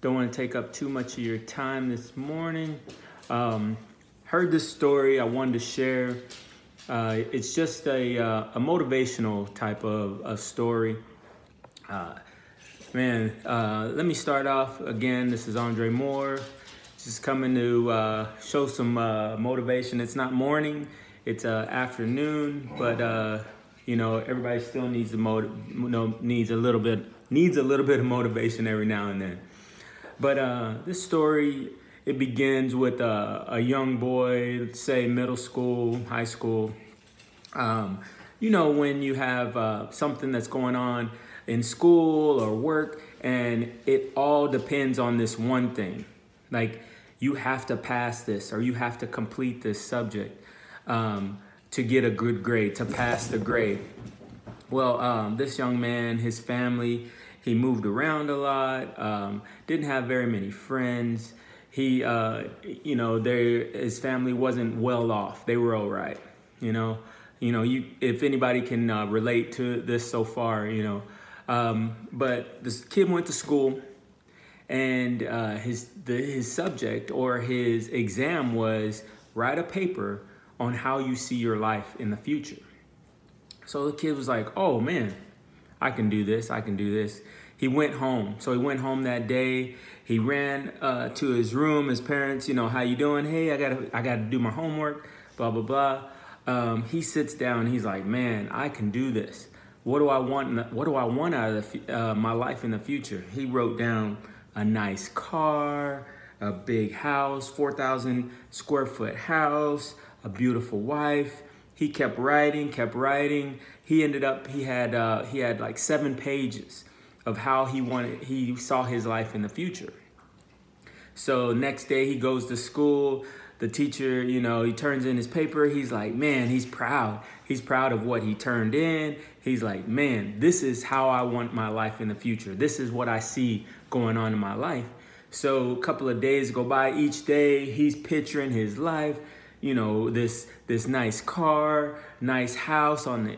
Don't want to take up too much of your time this morning. Heard this story I wanted to share. It's just a motivational type of story. Let me start off again. This is Andre Moore. Just coming to show some motivation. It's not morning, it's afternoon, but everybody still needs needs a little bit of motivation every now and then. But this story, it begins with a young boy, let's say middle school, high school. When you have something that's going on in school or work, and it all depends on this one thing. Like, you have to pass this, or you have to complete this subject to get a good grade, to pass the grade. Well, this young man, his family, he moved around a lot, didn't have very many friends. His family wasn't well off. They were all right. If anybody can relate to this so far, but this kid went to school, and his subject or his exam was write a paper on how you see your life in the future. So the kid was like, oh man, I can do this. He went home. So he went home that day. He ran to his room. His parents, how you doing? Hey, I gotta do my homework, blah, blah, blah. He sits down. He's like, man, I can do this. What do I want out of my life in the future? He wrote down a nice car, a big house, 4,000 square foot house, a beautiful wife. He kept writing. He had like 7 pages of how he saw his life in the future. So next day he goes to school. The teacher, he turns in his paper. He's like, man, he's proud. He's proud of what he turned in. He's like, man, this is how I want my life in the future. This is what I see going on in my life. So a couple of days go by. Each day he's picturing his life, this nice car, nice house on the,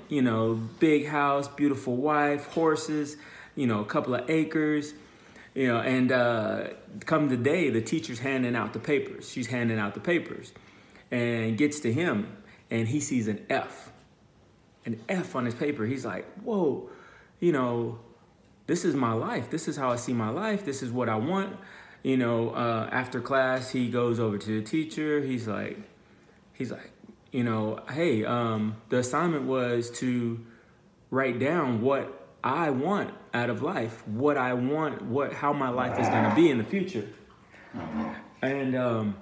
big house, beautiful wife, horses, a couple of acres. And come the day, the teacher's handing out the papers. She's handing out the papers and gets to him, and he sees an F on his paper. He's like, whoa, this is my life. This is how I see my life. This is what I want. After class, he goes over to the teacher. He's like, hey, the assignment was to write down what I want out of life, what I want, how my life is going to be in the future. And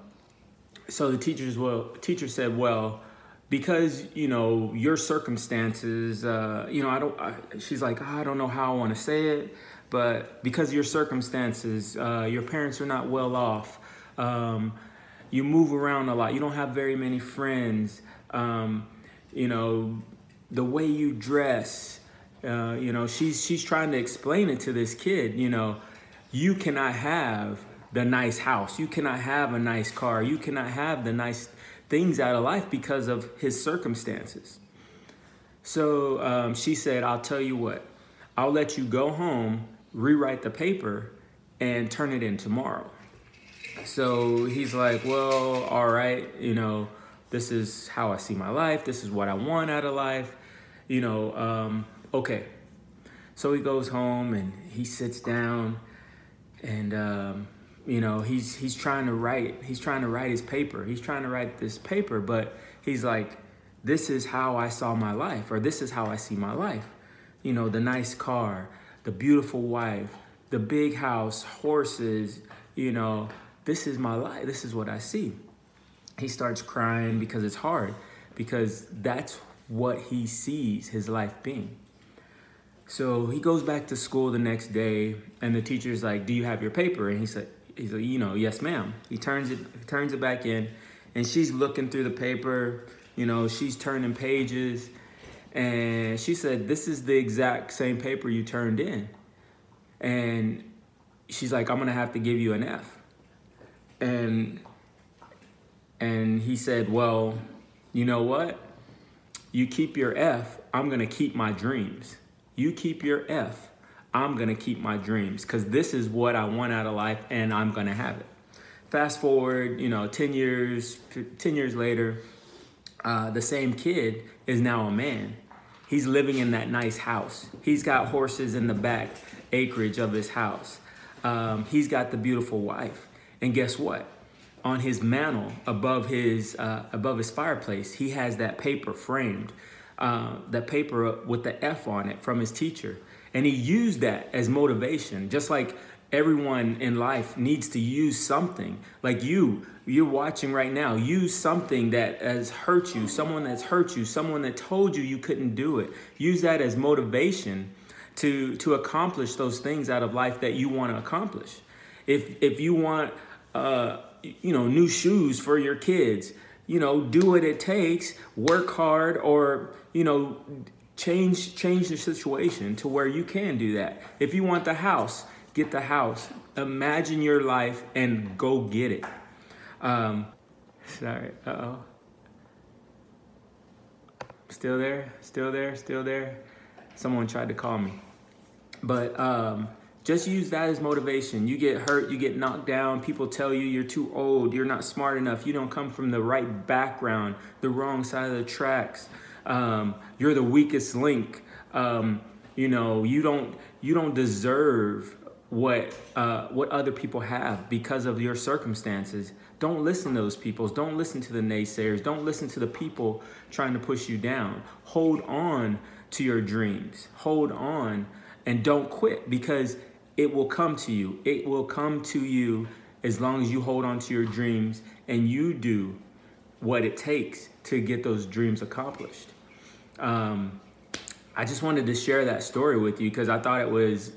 so the teacher said, well, because, your circumstances, she's like, I don't know how I want to say it, but because of your circumstances, your parents are not well off. You move around a lot. You don't have very many friends. The way you dress, she's trying to explain it to this kid. You cannot have the nice house. You cannot have a nice car. You cannot have the nice things out of life because of his circumstances. So she said, I'll tell you what, I'll let you go home, rewrite the paper, and turn it in tomorrow. So he's like, well, all right, this is how I see my life. This is what I want out of life, okay. So he goes home and he sits down, and he's trying to write his paper. He's trying to write this paper, but he's like, this is how I saw my life, or this is how I see my life. The nice car, the beautiful wife, the big house, horses, this is my life. This is what I see. He starts crying because it's hard, because that's what he sees his life being. So he goes back to school the next day, and the teacher's like, do you have your paper? And he's like, yes, ma'am. He turns it back in, and she's looking through the paper, she's turning pages, and she said, this is the exact same paper you turned in. And she's like, I'm gonna have to give you an F. And he said, well, you know what? You keep your F, I'm gonna keep my dreams. You keep your F, I'm gonna keep my dreams because this is what I want out of life and I'm gonna have it. Fast forward, 10 years later, the same kid is now a man. He's living in that nice house. He's got horses in the back acreage of his house. He's got the beautiful wife. And guess what? On his mantle above his fireplace, he has that paper framed, that paper with the F on it from his teacher. And he used that as motivation, just like everyone in life needs to use something. Like you're watching right now, use something that has hurt you, someone that's hurt you, someone that told you you couldn't do it. Use that as motivation to accomplish those things out of life that you want to accomplish. If you want, new shoes for your kids, do what it takes, work hard, or, change the situation to where you can do that. If you want the house, get the house. Imagine your life and go get it. Sorry. Uh-oh. Still there. Someone tried to call me. But just use that as motivation. You get hurt, you get knocked down. People tell you you're too old, you're not smart enough, you don't come from the right background, the wrong side of the tracks. You're the weakest link. You don't deserve what other people have because of your circumstances. Don't listen to those people. Don't listen to the naysayers. Don't listen to the people trying to push you down. Hold on to your dreams. Hold on and don't quit, because it will come to you. It will come to you as long as you hold on to your dreams and you do what it takes to get those dreams accomplished. I just wanted to share that story with you because I thought it was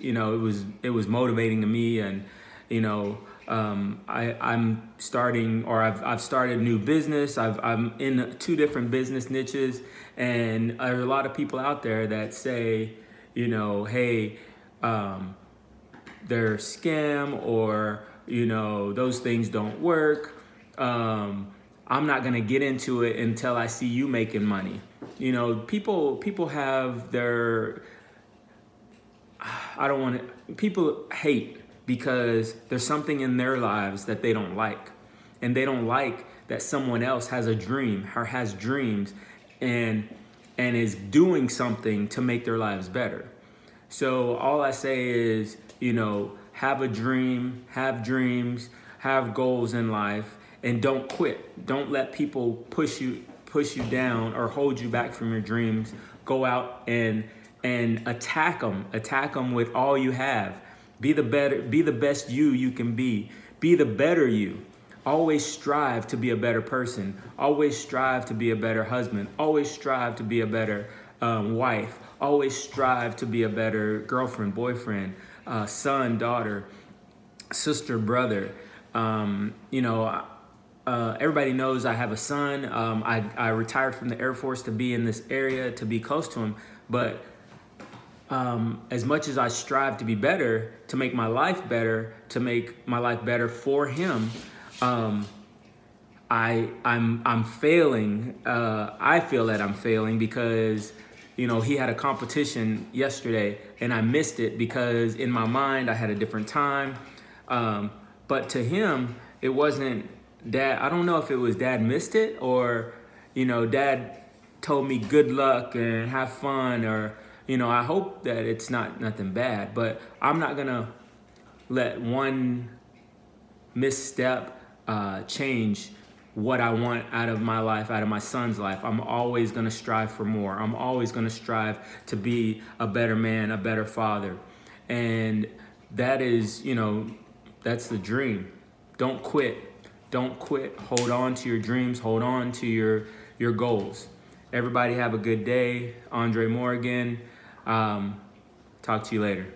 motivating to me, and I'm starting, or I've started a new business. I'm in 2 different business niches, and there's a lot of people out there that say, hey, they're scam, or those things don't work. I'm not gonna get into it until I see you making money. People have their, people hate because there's something in their lives that they don't like. And they don't like that someone else has a dream or has dreams and is doing something to make their lives better. So all I say is, have a dream, have dreams, have goals in life, and don't quit. Don't let people push you down or hold you back from your dreams. Go out and attack them with all you have. Be the best you can be. Be the better you. Always strive to be a better person. Always strive to be a better husband. Always strive to be a better wife. Always strive to be a better girlfriend, boyfriend, son, daughter, sister, brother. Everybody knows I have a son. I retired from the Air Force to be in this area, to be close to him. But as much as I strive to be better, to make my life better, to make my life better for him, I'm failing. I feel that I'm failing because he had a competition yesterday and I missed it because in my mind I had a different time. But to him, it wasn't. Dad, I don't know if it was Dad missed it or, Dad told me good luck and have fun, or, I hope that it's nothing bad, but I'm not gonna let one misstep change what I want out of my life, out of my son's life. I'm always gonna strive for more. I'm always gonna strive to be a better man, a better father. And that is, that's the dream. Don't quit. Don't quit. Hold on to your dreams. Hold on to your goals. Everybody have a good day. Andre Morgan. Talk to you later.